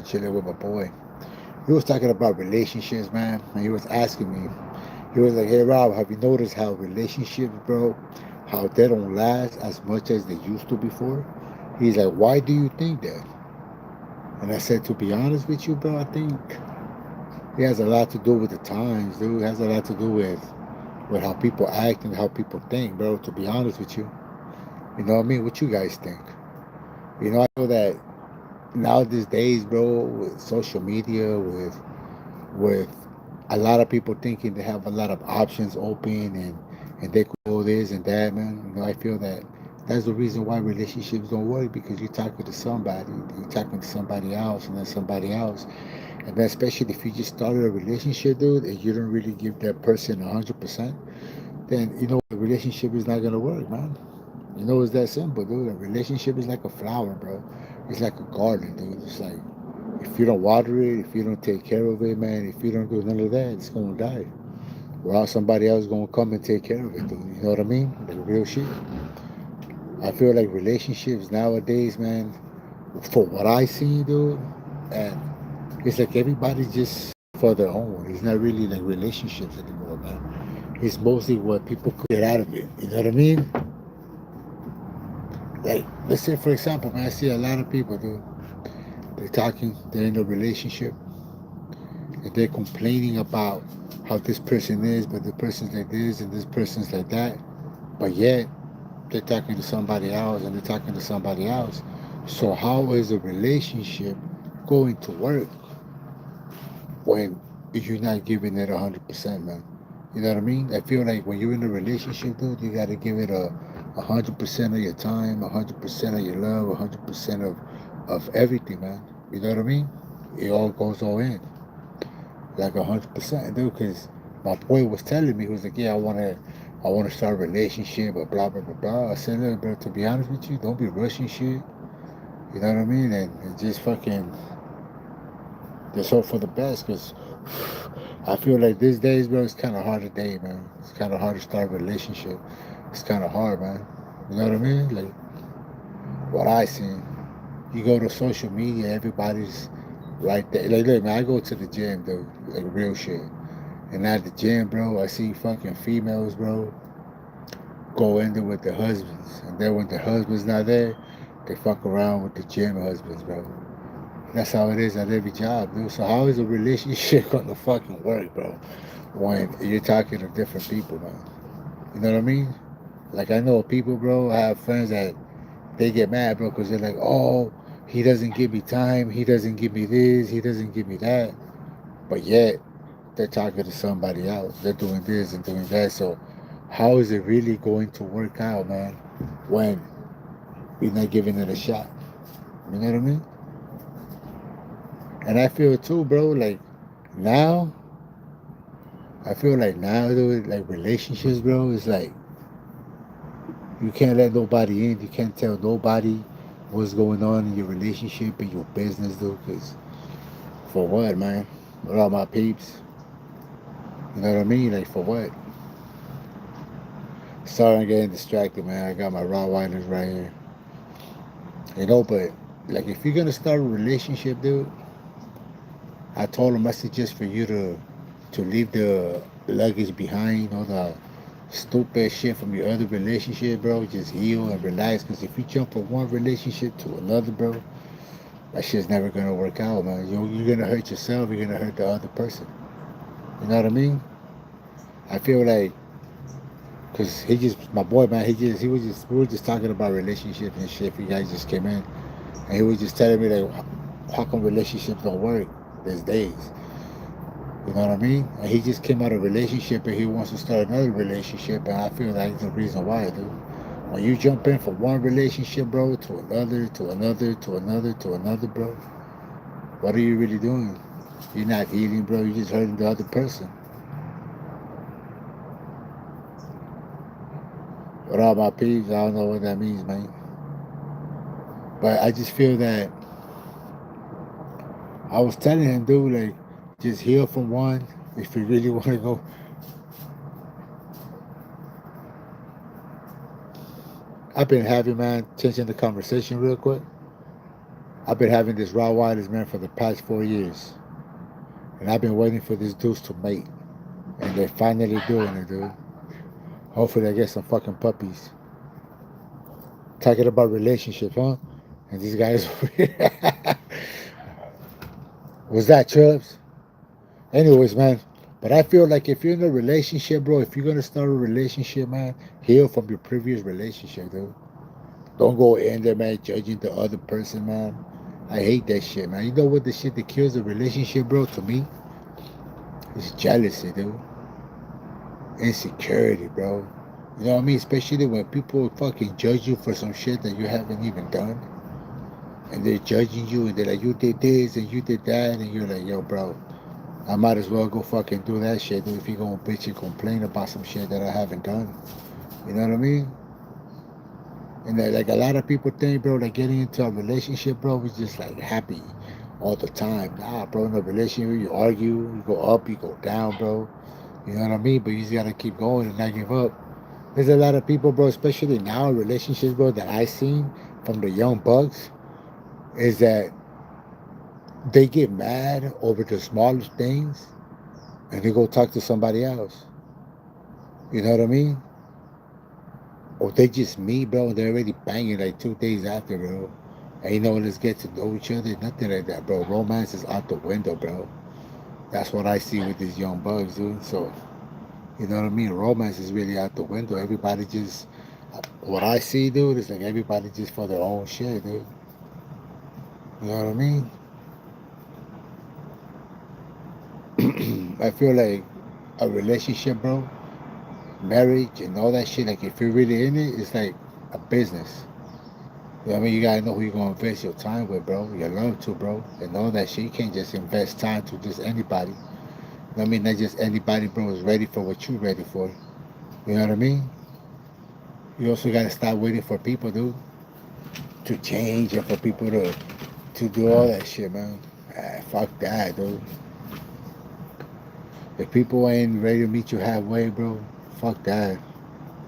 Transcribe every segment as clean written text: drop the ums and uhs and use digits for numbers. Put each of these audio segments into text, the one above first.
chilling with my boy. He was talking about relationships, man, and he was asking me. He was like, "Hey, Rob, have you noticed how relationships, bro, how they don't last as much as they used to before?" He's like, "Why do you think that?" And I said, "To be honest with you, bro, I think it has a lot to do with the times, dude. It has a lot to do with how people act and how people think, bro. To be honest with you, you know what I mean? What you guys think? You know, I feel that now these days, bro, with social media, with a lot of people thinking they have a lot of options open and they could do this and that, man. You know, I feel that that's the reason why relationships don't work because you're talking to somebody, you're talking to somebody else, and then somebody else, and then especially if you just started a relationship, dude, and you don't really give that person 100%, then you know the relationship is not gonna work, man. You know, it's that simple, dude. A relationship is like a flower, bro. It's like a garden, dude. It's like if you don't water it, if you don't take care of it, man, if you don't do none of that, it's gonna die. Or else somebody else gonna come and take care of it, dude. You know what I mean? Like real shit. I feel like relationships nowadays, man, for what I see, dude, and it's like everybody just for their own. It's not really like relationships anymore, man. It's mostly what people could get out of it. You know what I mean? Like, let's say for example, man, I see a lot of people, dude. They're talking, they're in a relationship, and they're complaining about how this person is, but the person's like this and this person's like that. But yet they're talking to somebody else and they're talking to somebody else. So how is a relationship going to work when you're not giving it 100%, man? You know what I mean? I feel like when you're in a relationship, dude, you got to give it a 100% of your time, 100% of your love, 100% of everything, man. You know what I mean? It all goes all in. Like 100%, dude. Because my boy was telling me, he was like, "Yeah, I wanna start a relationship, but blah blah blah blah." I said, "Look, bro, to be honest with you, don't be rushing shit. You know what I mean? And just fucking just hope for the best, because I feel like these days, bro, it's kind of hard to date, man. It's kind of hard to start a relationship. It's kind of hard, man. You know what I mean? Like what I see. You go to social media, everybody's right there. Like, look, man, I go to the gym, dude. Like real shit. And at the gym, bro, I see fucking females, bro, go in there with their husbands. And then when their husband's not there, they fuck around with the gym husbands, bro. That's how it is at every job, dude. So how is a relationship gonna fucking work, bro? When you're talking to different people, man. You know what I mean? Like I know people, bro. I have friends that they get mad, bro, because they're like, oh, he doesn't give me time. He doesn't give me this. He doesn't give me that. But yet they're talking to somebody else. They're doing this and doing that. So how is it really going to work out, man, when you're not giving it a shot? You know what I mean? And I feel too, bro, like now, I feel like now, dude, like relationships, bro, is like you can't let nobody in. You can't tell nobody what's going on in your relationship and your business, dude, because for what, man? With all my peeps, you know what I mean? Like for what? Sorry, I'm getting distracted, man. I got my Rottweilers right here. You know, but like if you're gonna start a relationship, dude, I told him I suggest for you to leave the luggage behind, all the stupid shit from your other relationship, bro. Just heal and relax. Cause if you jump from one relationship to another, bro, that shit's never gonna work out, man. You're gonna hurt yourself. You're gonna hurt the other person. You know what I mean? I feel like, cause he just my boy, man. He was just we were just talking about relationships and shit. You guys just came in, and he was just telling me like, how come relationships don't work these days? You know what I mean? And he just came out of a relationship and he wants to start another relationship, and I feel like the reason why, dude. When you jump in from one relationship, bro, to another, to another, to another, to another, bro, what are you really doing? You're not healing, bro. You're just hurting the other person. With all my peeps, I don't know what that means, man. But I just feel that I was telling him, dude, like, just heal from one if you really want to go. I've been having, man, changing the conversation real quick. I've been having this Rottweilers, man, for the past 4 years. And I've been waiting for these dudes to mate. And they're finally doing it, dude. Hopefully I get some fucking puppies. Talking about relationships, huh? And these guys was that Chubbs? Anyways, man. But I feel like if you're in a relationship, bro, if you're gonna start a relationship, man, heal from your previous relationship, dude. Don't go in there, man, judging the other person, man. I hate that shit, man. You know what the shit that kills a relationship, bro, to me? It's jealousy, dude. Insecurity, bro. You know what I mean? Especially when people fucking judge you for some shit that you haven't even done. And they're judging you and they're like, you did this and you did that. And you're like, yo, bro, I might as well go fucking do that shit, dude, if you're gonna bitch and complain about some shit that I haven't done. You know what I mean? And like a lot of people think, bro, like getting into a relationship, bro, is just like happy all the time. Nah, bro, in a relationship, you argue, you go up, you go down, bro. You know what I mean? But you just gotta keep going and not give up. There's a lot of people, bro, especially now in relationships, bro, that I seen from the young bucks, is that they get mad over the smallest things and they go talk to somebody else. You know what I mean? Or they just meet, bro, and they're already banging like 2 days after, bro. And you know, let's get to know each other. Nothing like that, bro. Romance is out the window, bro. That's what I see with these young bugs, dude. So, you know what I mean? Romance is really out the window. Everybody just, what I see, dude, is like everybody just for their own shit, dude. You know what I mean? I feel like a relationship, bro, marriage and all that shit, like if you're really in it, it's like a business. You know what I mean? You gotta know who you're gonna invest your time with, bro. Your love to, bro. And all that shit. You can't just invest time to just anybody. You know what I mean? Not just anybody, bro, is ready for what you're ready for. You know what I mean? You also gotta stop waiting for people, dude, to change and for people to do all that shit, man. Ah, fuck that, dude. If people ain't ready to meet you halfway, bro, fuck that.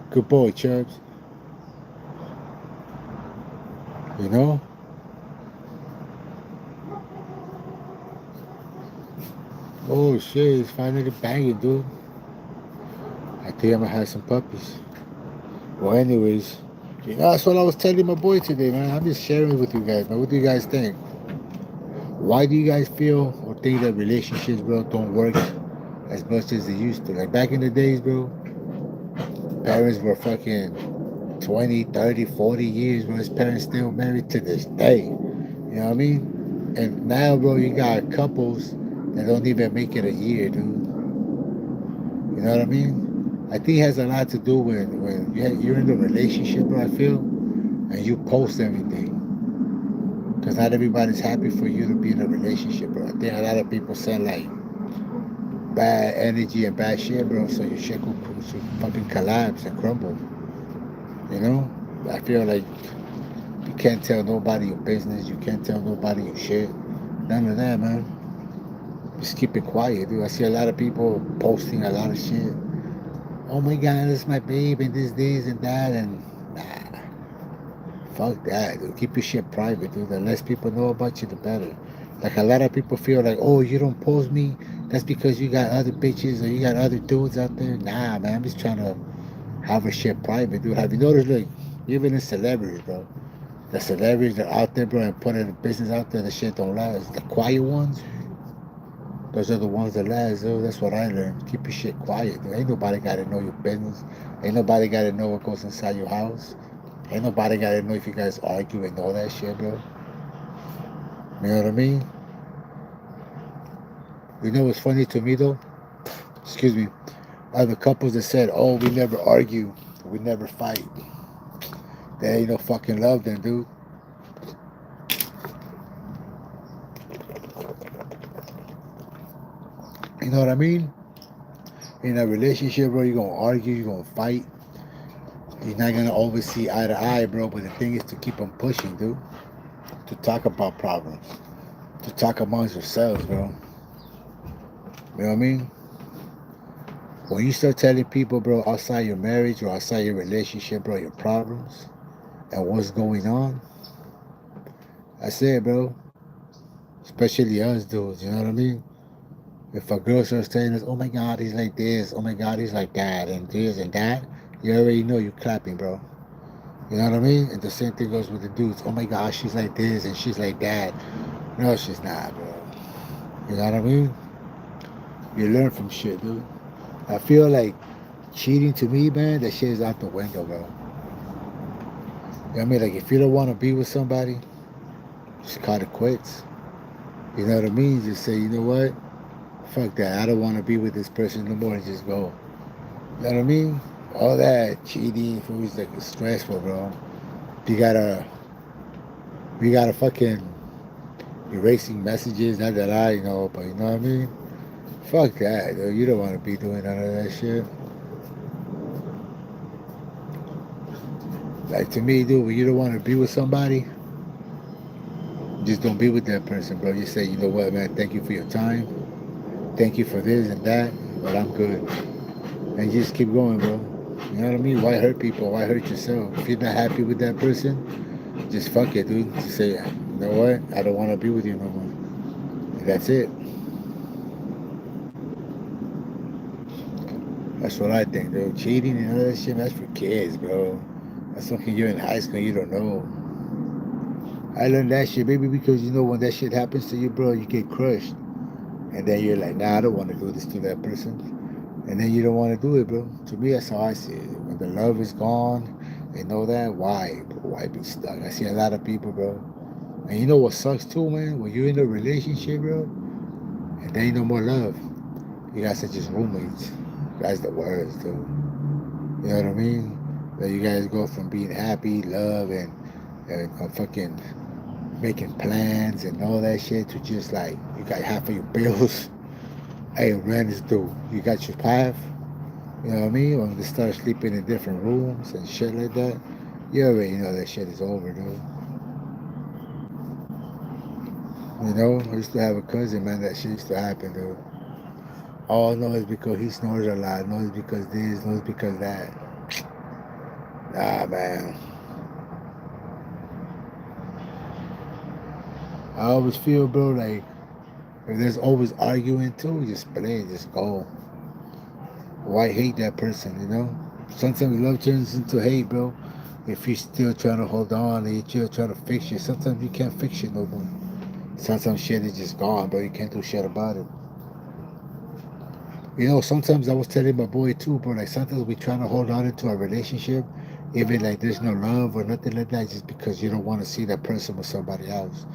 Good boy, Chubbs. You know? Oh shit, it's finally banging, dude. I think I'm gonna have some puppies. Well, anyways, you know, that's what I was telling my boy today, man. I'm just sharing it with you guys, man. What do you guys think? Why do you guys feel or think that relationships, bro, don't work as much as they used to? Like back in the days, bro, parents were fucking 20, 30, 40 years, bro. His parents still married to this day. You know what I mean? And now, bro, you got couples that don't even make it a year, dude. You know what I mean? I think it has a lot to do with when you're in a relationship, bro, I feel, and you post everything. Because not everybody's happy for you to be in a relationship, bro. I think a lot of people send like bad energy and bad shit, bro. So your shit could fucking collapse and crumble. You know? I feel like you can't tell nobody your business. You can't tell nobody your shit. None of that, man. Just keep it quiet, dude. I see a lot of people posting a lot of shit. Oh my God, this is my babe and this and that and nah. Fuck that, dude. Keep your shit private, dude. The less people know about you, the better. Like a lot of people feel like, oh, you don't post me. That's because you got other bitches or you got other dudes out there. Nah, man. I'm just trying to have a shit private, dude. Have you noticed, like, even in celebrities, bro? The celebrities that are out there, bro, and putting the business out there, the shit don't last. The quiet ones, those are the ones that last, dude. That's what I learned. Keep your shit quiet, dude. Ain't nobody got to know your business. Ain't nobody got to know what goes inside your house. Ain't nobody got to know if you guys argue and all that shit, bro. You know what I mean? You know what's funny to me, though? Excuse me. Are the couples that said, oh, we never argue, we never fight. That ain't no fucking love then, dude. You know what I mean? In a relationship, bro, you're gonna argue, you're gonna fight. You're not gonna always see eye to eye, bro. But the thing is to keep on pushing, dude. To talk about problems. To talk amongst yourselves, bro. You know what I mean? When you start telling people, bro, outside your marriage or outside your relationship, bro, your problems and what's going on, That's it, bro. Especially us dudes, you know what I mean? If a girl starts telling us, oh my god, he's like this, oh my god, he's like that, and this and that, you already know you're clapping, bro. You know what I mean? And the same thing goes with the dudes. Oh my god, she's like this and she's like that. No, she's not, bro. You know what I mean? You learn from shit, dude. I feel like cheating to me, man, that shit is out the window, bro. You know what I mean? Like, if you don't want to be with somebody, just call it quits. You know what I mean? Just say, you know what? Fuck that. I don't want to be with this person no more and just go. You know what I mean? All that cheating food is like stressful, bro. You gotta, you gotta fucking erasing messages. Not that I know, but you know what I mean? Fuck that, dude. You don't want to be doing none of that shit. Like to me, dude, when you don't want to be with somebody, just don't be with that person, bro. You say, you know what, man? Thank you for your time. Thank you for this and that, but I'm good. And you just keep going, bro. You know what I mean? Why hurt people? Why hurt yourself? If you're not happy with that person, just fuck it, dude. Just say, you know what? I don't want to be with you no more. And that's it. That's what I think, dude. Cheating and all that shit, that's for kids, bro. That's something you're in high school, you don't know. I learned that shit, maybe because you know when that shit happens to you, bro, you get crushed. And then you're like, nah, I don't want to do this to that person. And then you don't want to do it, bro. To me, that's how I see it. When the love is gone, they know that. Why, bro? Why be stuck? I see a lot of people, bro. And you know what sucks too, man? When you're in a relationship, bro, and there ain't no more love. You guys are just roommates. You guys the worst, dude. You know what I mean? That you guys go from being happy, love, and fucking making plans and all that shit to just like you got half of your bills. Hey, rent is due. You got your path. You know what I mean? When they start sleeping in different rooms and shit like that, you already know that shit is over, dude. You know, I used to have a cousin, man, that shit used to happen, dude. Oh, no, it's because he snores a lot. No, it's because this. No, it's because that. Nah, man. I always feel, bro, like if there's always arguing too, just play, just go. Why hate that person, you know? Sometimes love turns into hate, bro. If you're still trying to hold on and you're still trying to fix it, sometimes you can't fix it no more. Sometimes shit is just gone, bro. You can't do shit about it. You know, sometimes I was telling my boy too, bro, like sometimes we trying to hold on into a relationship, even like there's no love or nothing like that, just because you don't want to see that person with somebody else.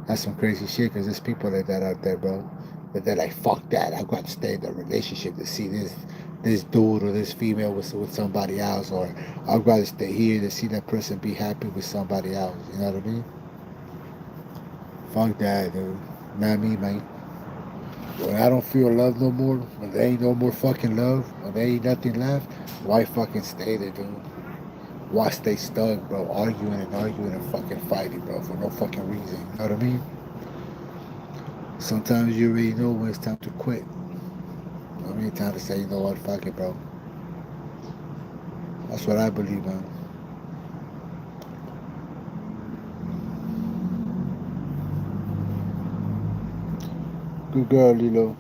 That's some crazy shit, because there's people like that out there, bro. But they're like, fuck that. I got to stay in the relationship to see this dude or this female with somebody else, or I'd rather stay here to see that person be happy with somebody else. You know what I mean? Fuck that, dude. Not me, man. When I don't feel love no more, when there ain't no more fucking love, when there ain't nothing left, why fucking stay there, dude? Why stay stuck, bro? Arguing and fucking fighting, bro, for no fucking reason. You know what I mean? Sometimes you already know when it's time to quit. You know what I mean? Time to say, you know what, fuck it, bro. That's what I believe, man. Good girl, Lilo.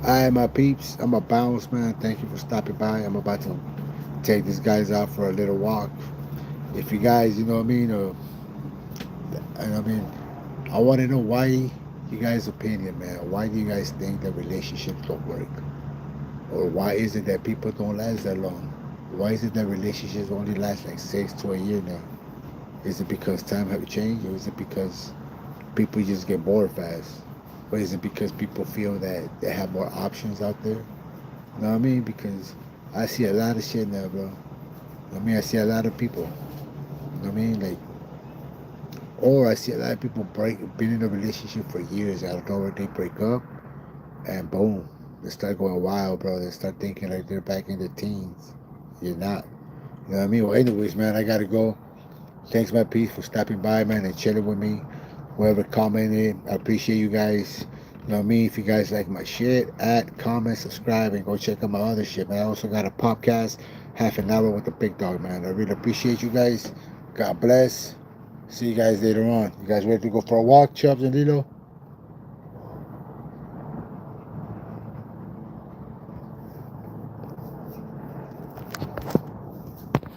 Alright, my peeps. I'm a bounce, man. Thank you for stopping by. I'm about to take these guys out for a little walk. If you guys, you know what I mean, and I mean, I want to know why you guys' opinion, man. Why do you guys think that relationships don't work? Or why is it that people don't last that long? Why is it that relationships only last like 6 to a year now? Is it because time have changed, or is it because people just get bored fast? Or is it because people feel that they have more options out there? You know what I mean? Because I see a lot of shit now, bro. I mean, I see a lot of people. You know what I mean? Like, or I see a lot of people been in a relationship for years. I don't know where they break up, and boom, they start going wild, bro. They start thinking like they're back in their teens. You're not. You know what I mean? Well, anyways, man, I gotta go. Thanks, my piece, for stopping by, man, and chilling with me. Whoever commented, I appreciate you guys. You know what I mean? If you guys like my shit, comment, subscribe, and go check out my other shit, man. I also got a podcast, half an hour with the big dog, man. I really appreciate you guys. God bless. See you guys later on. You guys ready to go for a walk, Chubbs and Lilo?